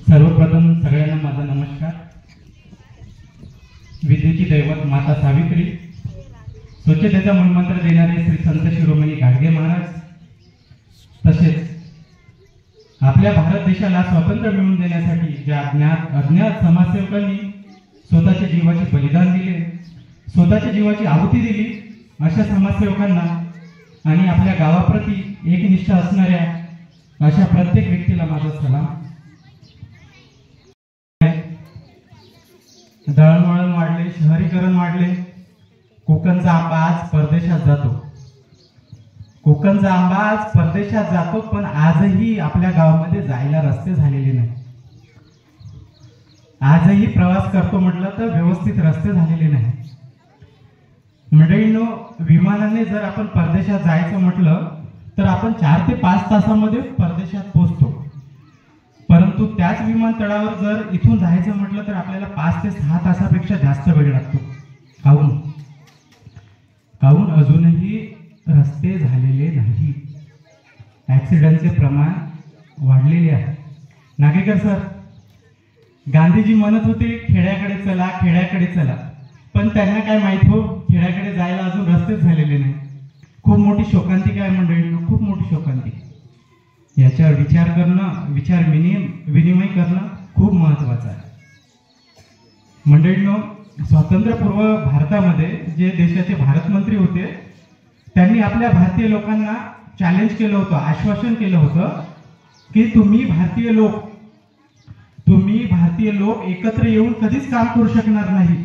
सर्वप्रथम सगळ्यांना माझा नमस्कार. विद्येची दैवत माता सावित्री, स्वच्छतेचा मूलमंत्र देणारे श्री संत शिरोमणी गाडगे महाराज, तसेच आपल्या भारत देशाला स्वातंत्र्य मिळवून देण्यासाठी ज्या अज्ञात समाजसेवकांनी स्वतःच्या जीवाचे बलिदान दिले, स्वतःच्या जीवाची आहुती दिली, अशा समाजसेवकांना आणि आपल्या गावाप्रती एकनिष्ठ असणाऱ्या अशा प्रत्येक व्यक्तीला माझा सलाम. दळणवळण वाढले, शहरीकरण वाढले, कोकणचा आंबा आज परदेशात जातो. कोकणचा आंबा आज परदेशात जातो, पण आजही आपल्या गावामध्ये जायला रस्ते झालेले नाही. आजही प्रवास करतो म्हटलं तर व्यवस्थित रस्ते झालेले नाही. मंडळींनो, विमानाने जर आपण परदेशात जायचं म्हटलं तर आपण 4 ते 5 तासामध्ये परदेशात पोहोचतो, परंतु त्याच विमानतळावर जर इथून जायचं म्हटलं तर आपल्याला 5 ते 6 तासापेक्षा जास्त वेळ लागतो. काहून अजूनही रस्ते झालेले नाही. ऍक्सिडेंटचे प्रमाण वाढलेले आहे. नागेकर सर, गांधीजी म्हणत होते खेड्याकडे चला, खेड्याकडे चला, पण त्यांना काय माहित हो, खेड्याकडे जायला अजून रस्तेच झालेले नाही. खूप मोठी शोकांतिका आहे मंडळींनो, खूप मोठी शोकांतिका. याच्यावर विचार करणं, विचार विनिमय करणं खूप महत्वाचं आहे. मंडळींनो, स्वातंत्र्यपूर्व भारतामध्ये जे देशाचे भारतमंत्री होते त्यांनी आपल्या भारतीय लोकांना चॅलेंज केलं होतं, आश्वासन केलं होतं की तुम्ही भारतीय लोक एकत्र येऊन कधीच काम करू शकणार नाही.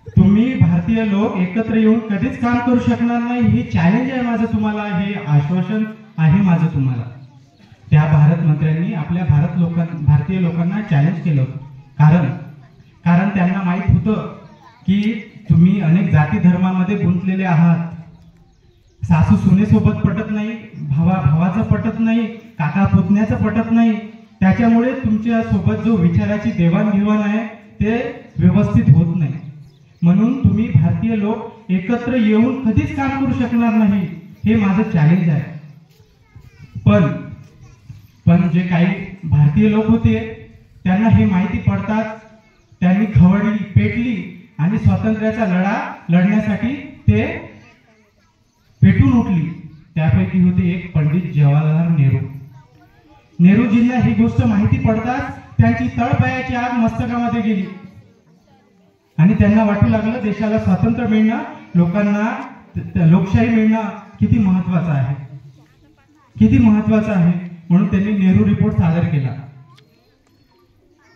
तुम्ही भारतीय लोक एकत्र येऊन कधीच काम करू शकणार नाही. हे चॅलेंज आहे माझं तुम्हाला, हे आश्वासन आहे माझं तुम्हाला. त्या भारतमंत्र्यांनी आपल्या भारतीय लोकांना चॅलेंज केलं होतं. कारण त्यांना माहित होतं की तुम्ही अनेक जाती धर्मामध्ये गुंतलेले आहात. सासू सुनेसोबत पटत नाही, भावाचं पटत नाही, काका पुतण्याचं पटत नाही. त्याच्यामुळे तुमच्या सोबत जो विचाराची देवाणघेवाण आहे ते व्यवस्थित होत नाही. म्हणून तुम्ही भारतीय लोक एकत्र येऊन कधीच काम करू शकणार नाही, हे माझं चॅलेंज आहे. पण जे काही भारतीय लोक होते त्यांना हे माहिती पडतात, त्यांनी खवळली, पेटली आणि स्वातंत्र्याचा लढा लढण्यासाठी ते पेटून उठली. त्यापैकी होते एक पंडित जवाहरलाल नेहरू. नेहरूजींना ही गोष्ट माहिती पडताच त्यांची तळपायाची आग मस्तकामध्ये गेली आणि त्यांना वाटू लागलं देशाला स्वातंत्र्य मिळणं, लोकांना लोकशाही मिळणं किती महत्वाचं आहे, किती महत्वाचं आहे. म्हणून त्यांनी नेहरू रिपोर्ट सादर केला.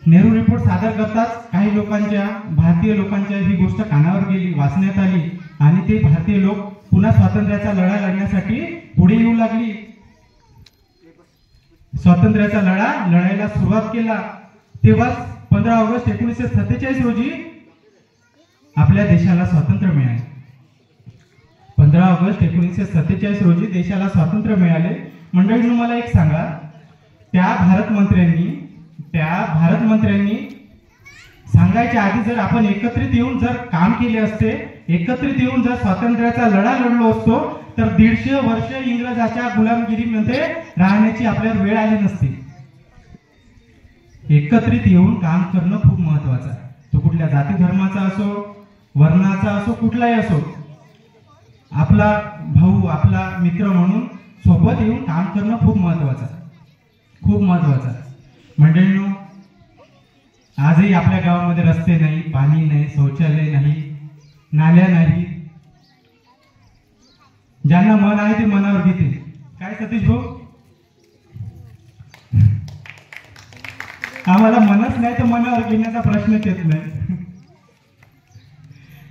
नेहरू रिपोर्ट सादर करताच काही भारतीय लोकांच्या ही गोष्ट कानावर गेली, वाचण्यात आली आणि ते भारतीय लोक पुन्हा स्वातंत्र्याचा लढा लढण्यासाठी पुढे येऊ लागली. स्वातंत्र्याचा लढा लढायला सुरुवात केला. तेव्हा 15 ऑगस्ट 1947 रोजी आपल्या देशाला स्वातंत्र्य मिळाले. 15 ऑगस्ट 1947 रोजी देशाला स्वातंत्र्य मिळाले. मंडळींनो, मला एक सांगा, त्या भारतमंत्र्यांनी सांगायच्या आधी जर आपण एकत्रित येऊन जर काम केले असते, एकत्रित येऊन जर स्वातंत्र्याचा लढा लढलो असतो तर 150 वर्ष इंग्रजाच्या गुलामगिरीमध्ये राहण्याची आपल्याला वेळ आली नसती. एकत्रित येऊन काम करणं खूप महत्वाचं आहे. तो कुठल्या जाती धर्माचा असो, वर्णाचा असो, कुठलाही असो, आपला भाऊ, आपला मित्र म्हणून सोबत येऊन काम करणं खूप महत्वाचं आहे, खूप महत्वाचं आहे. मंडळींनो, आजही आपल्या गावामध्ये रस्ते नाही, पाणी नाही, शौचालय नाही, नाल्या नाही. ज्यांना मन आहे ते मनावर घेतील. काय सतीश भाऊ, आम्हाला मनच नाही तर मनावर घेण्याचा प्रश्नच येत नाही.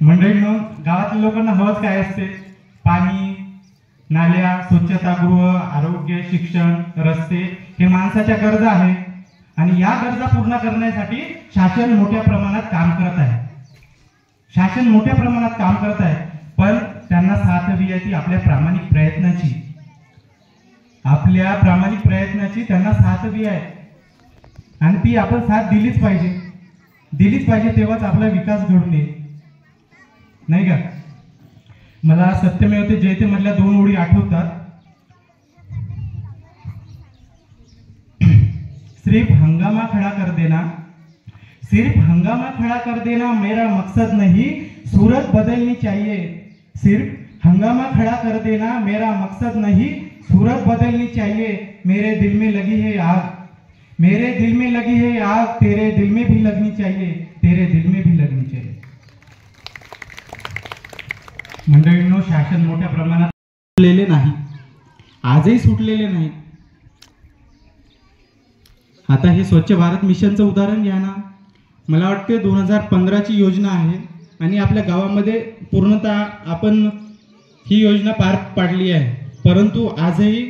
मंडळींनो, गावातल्या लोकांना हवंच काय असते? पाणी, नाल्या, स्वच्छतागृह, आरोग्य, शिक्षण, रस्ते हे माणसाच्या गरजा आहेत आणि या गरजा पूर्ण करण्यासाठी शासन मोठ्या प्रमाणात काम करत आहे. शासन मोठ्या प्रमाणात काम करत आहे, पण त्यांना साथ हवी आहे ती आपल्या प्रामाणिक प्रयत्नाची त्यांना साथ हवी आहे आणि ती आपण साथ दिलीच पाहिजे, तेव्हाच आपला विकास घडून येईल, नाही का? मला सत्यमेव जयते मधल्या 2 ओळी आठवतात. सिर्फ हंगामा खड़ा कर देना, सिर्फ हंगामा खड़ा कर देना मेरा मकसद नहीं, सूरत बदलनी चाहिए। सिर्फ हंगामा खड़ा कर देना मेरा मकसद नहीं, सूरत बदलनी चाहिए। मेरे दिल में लगी है आग, मेरे दिल में लगी है आग, तेरे दिल में भी लगनी चाहिए, तेरे दिल में भी लगनी चाहिए। मंडळींनो, शासन मोठ्या प्रमाणात सुटलेले नाही, आजही सुटलेले नाही। आता हे स्वच्छ भारत मिशनचं उदाहरण घ्या ना, मला वाटते 2015 ची योजना आहे आणि आपल्या गावामध्ये पूर्णतः आपण ही योजना पार पाडली आहे, परंतु आजही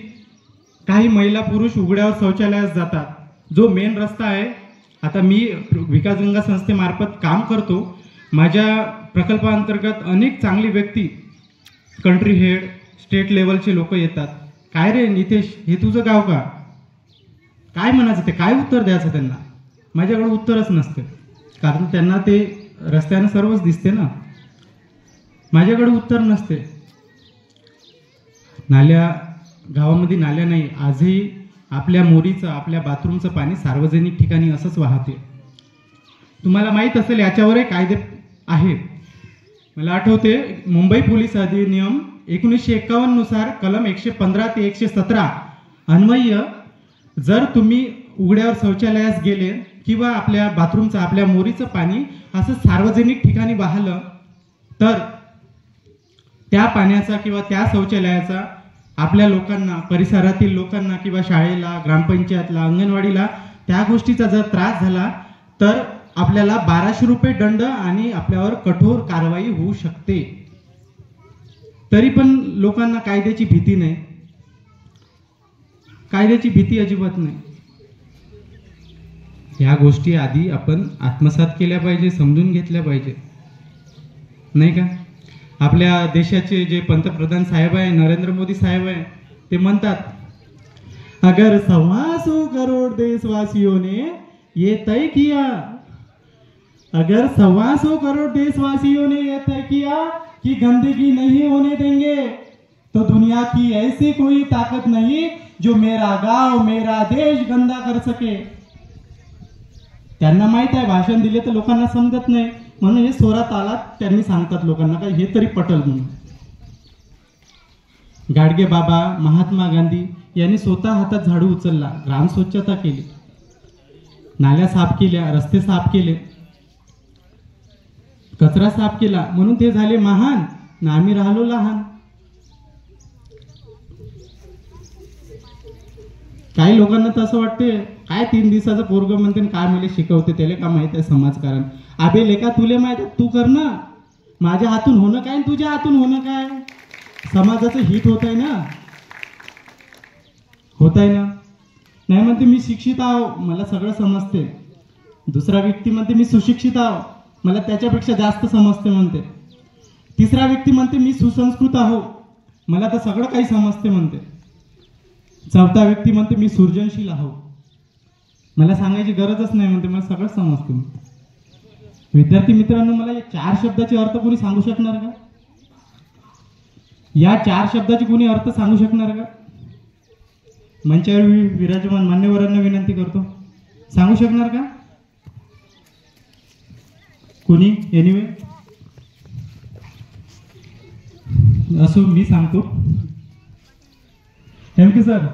काही महिला पुरुष उघड्यावर शौचालयात जातात। जो मेन रस्ता आहे, आता मी विकास गंगा संस्थेमार्फत काम करतो, माझ्या प्रकल्पांतर्गत अनेक चांगली व्यक्ती, कंट्री हेड, स्टेट लेवलचे लोक येतात। काय रे नितेश, हे तुझं गाव का? काय म्हणायचं, ते काय उत्तर द्यायचं त्यांना? माझ्याकडे उत्तरच नसते, कारण त्यांना ते रस्त्यानं सर्वच दिसते ना, माझ्याकडे उत्तर नसते। नाल्या, गावामध्ये नाल्या नाही, आजही आपल्या मोरीचं, आपल्या बाथरूमचं पाणी सार्वजनिक ठिकाणी असंच वाहते। तुम्हाला माहीत असेल याच्यावर कायदे आहे। मला आठवते मुंबई पोलीस अधिनियम 1951 नुसार कलम 115 ते 117 अन्वय जर तुम्ही उघड्यावर शौचालयास गेले किंवा आपल्या बाथरूमचं, आपल्या मोरीचं पाणी असं सार्वजनिक ठिकाणी वाहलं, तर त्या पाण्याचा किंवा त्या शौचालयाचा आपल्या लोकांना, परिसरातील लोकांना किंवा शाळेला, ग्रामपंचायतला, अंगणवाडीला त्या गोष्टीचा जर त्रास झाला तर आपल्याला 1200 रुपये दंड आणि आपल्यावर कठोर कारवाई होऊ शकते। तरी पण लोकांना कायद्याची भीती नाही, कायद्याची भीती अजिबात नाही। ह्या गोष्टी आधी आपण आत्मसात केल्या पाहिजे, समजून घेतल्या पाहिजे, नाही का? आपल्या देशाचे जे पंतप्रधान साहेब आहे, नरेंद्र मोदी साहेब आहे, ते म्हणतात, अगर 125 करोड़ देशवासियों ने ये तय किया, अगर 125 करोड़ देशवासियों ने ये तय किया कि गंदगी नहीं होने देंगे, तो दुनिया की ऐसी कोई ताकत नहीं जो मेरा गांव, मेरा देश गंदा कर सके। त्यांना माहित आहे भाषण दिले तर लोकांना समजत नाही, म्हणून हे स्वरात आलात त्यांनी सांगतात लोकांना काय हे तरी पटल म्हणून। गाडगे बाबा, महात्मा गांधी यांनी स्वतः हातात झाडू उचलला, ग्राम स्वच्छता केली, नाल्या साफ केल्या, रस्ते साफ केले, कचरा साफ केला, म्हणून ते झाले महान ना आम्ही राहिलो लहान। काही लोकांना तर असं वाटते काय 3 दिवसाचं पोरग म्हणते काय मला शिकवते, त्याला का माहित आहे समाजकारण? अबे लेका, तुले माहित आहे, तू कर ना, माझ्या हातून होणं काय तुझ्या हातून होणं काय? समाजाचं हित होत आहे ना, होत आहे ना? नाही म्हणते मी शिक्षित आहो, मला सगळं समजते, दुसरा व्यक्ती म्हणते मी सुशिक्षित आहो, मला त्याच्यापेक्षा जास्त समजते म्हणते, तिसरा व्यक्ती म्हणते मी सुसंस्कृत आहो, मला तर सगळं काही समजते म्हणते, चौथा व्यक्ती म्हणते मी सृजनशील आहो, मला सांगायची गरजच नाही म्हणते, मला सगळं समजते। विद्यार्थी मित्रांनो, मला या 4 शब्दाचे अर्थ कोणी सांगू शकणार का? या 4 शब्दाचे कोणी अर्थ सांगू शकणार का? मंचावर विराजमान मान्यवरांना विनंती करतो, सांगू शकणार का कोणी? एनिवे असो, मी सांगतो। Thank you sir.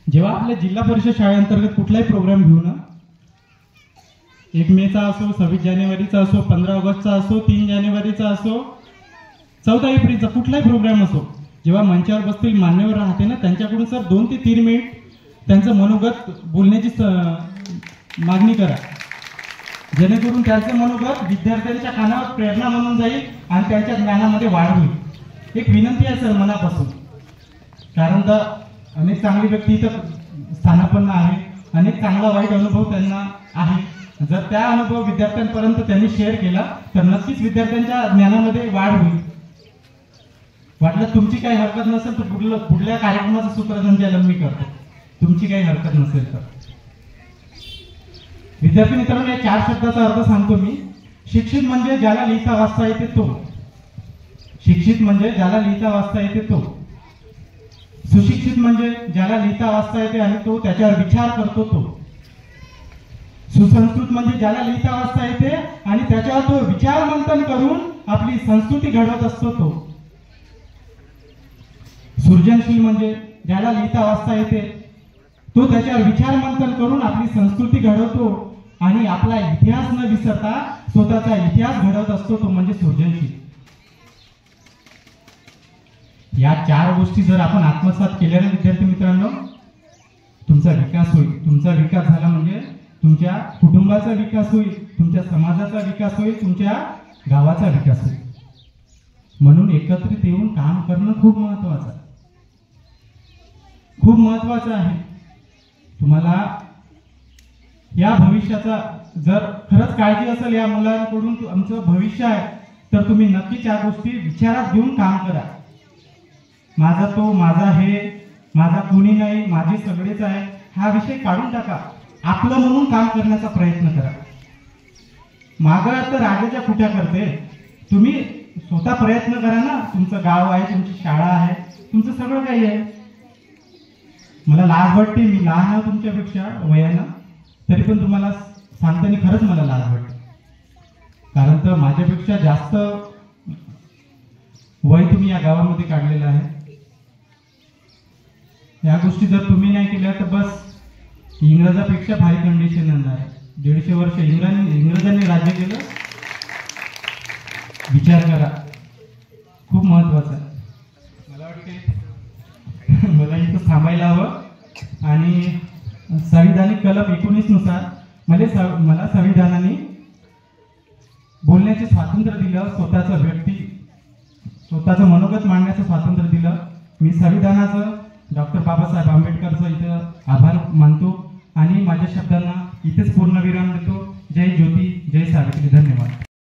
जेव्हा आपल्या जिल्हा परिषद शाळेअंतर्गत कुठलाही प्रोग्राम घेऊ ना, 1 मेचा असो, 26 जानेवारीचा असो, 15 ऑगस्टचा असो, 3 जानेवारीचा असो, 14 एप्रिलचा कुठलाही प्रोग्राम असो, जेव्हा मंचावर बसतील मान्यवर राहते ना, त्यांच्याकडून सर 2 ते 3 मिनिट त्यांचं मनोगत बोलण्याची मागणी करा, जेणेकरून त्यांचं मनोगत विद्यार्थ्यांच्या कानावर प्रेरणा म्हणून जाईल आणि त्यांच्या ज्ञानामध्ये वाढ होईल। एक विनंती आहे सर मनापासून, कारण तर अनेक चांगली व्यक्ती इथं स्थानापन्न आहे, अनेक चांगला वाईट अनुभव त्यांना आहे, जर त्या अनुभव विद्यार्थ्यांपर्यंत त्यांनी शेअर केला तर नक्कीच विद्यार्थ्यांच्या ज्ञानामध्ये वाढ होईल। वाटलं तुमची काही हरकत नसेल तर पुढल्या कार्यक्रमाचं सूत्रसंचालन मी करतो, तुमची काही हरकत नसेल तर। विद्यार्थी मित्रांनो, या 4 शब्दाचा अर्थ सांगतो मी। शिक्षित म्हणजे ज्याला लिहिता वाचता येते तो, शिक्षित म्हणजे ज्याला लिहिता वाचता येते तो। सुशिक्षित म्हणजे ज्याला लिहिता वाचता येते आणि तो त्याच्यावर विचार करतो तो. सुसंस्कृत म्हणजे ज्याला लिहिता वाचता येते आणि त्याच्यावर तो विचार मंथन करून आपली संस्कृती घडवत असतो तो. सृजनशील म्हणजे ज्याला लिहिता वाचता येते तो त्याच्यावर विचार मंथन करून आपली संस्कृती घडवतो आणि आपला इतिहास न विसरता स्वतःचा इतिहास घडवत असतो तो म्हणजे सृजनशील. या 4 गोष्टी जर आपण आत्मसात केल्या ना विद्यार्थी मित्रांनो, तुमचा विकास होईल. तुमचा विकास झाला म्हणजे तुमच्या कुटुंबाचा विकास होईल, तुमच्या समाजाचा विकास होईल, तुमच्या गावाचा विकास होईल. म्हणून एकत्रित येऊन काम करणं खूप महत्वाचं आहे, खूप महत्वाचं आहे. तुम्हाला या भविष्याचा जर खरंच काळजी असेल या मुलांकडून आमचं भविष्य आहे तर तुम्ही नक्कीच या गोष्टी विचारात घेऊन काम करा. माझा तो, माझा हे, माझा कुणी नाही, माझे सगळेच आहे हा विषय काढून टाका. आपलं म्हणून काम करण्याचा प्रयत्न करा. मागं तर राजाच्या कुट्या करते, तुम्ही स्वतः प्रयत्न करा ना. तुमचं गाव आहे, तुमची शाळा आहे, तुमचं सगळं काही आहे. मला लाज वाटते, मी लहान आहे तुमच्यापेक्षा वयानं, तरी पण तुम्हाला सांगताना खरंच मला लाज वाटते. कारण तर माझ्यापेक्षा जास्त वय तुम्ही या गावामध्ये काढलेलं आहे. या गोष्टी जर तुम्ही नाही केल्या तर बस इंग्रजापेक्षा भारी कंडिशन आणणार आहे. 150 वर्ष इंग्रजांनी राज्य केलं. विचार करा, खूप महत्वाचं आहे. मला वाटते मला इथं थांबायला हवं. आणि संविधानिक कलम 19 नुसार मला संविधानाने बोलण्याचे स्वातंत्र्य दिलं, स्वतःचं मनोगत मांडण्याचं स्वातंत्र्य दिलं. मी संविधानाचं, डॉक्टर बाबासाहेब आंबेडकरचं इथं आभार मानतो आणि माझ्या शब्दांना इथेच पूर्णविराम देतो. जय ज्योती, जय सावित्री. धन्यवाद.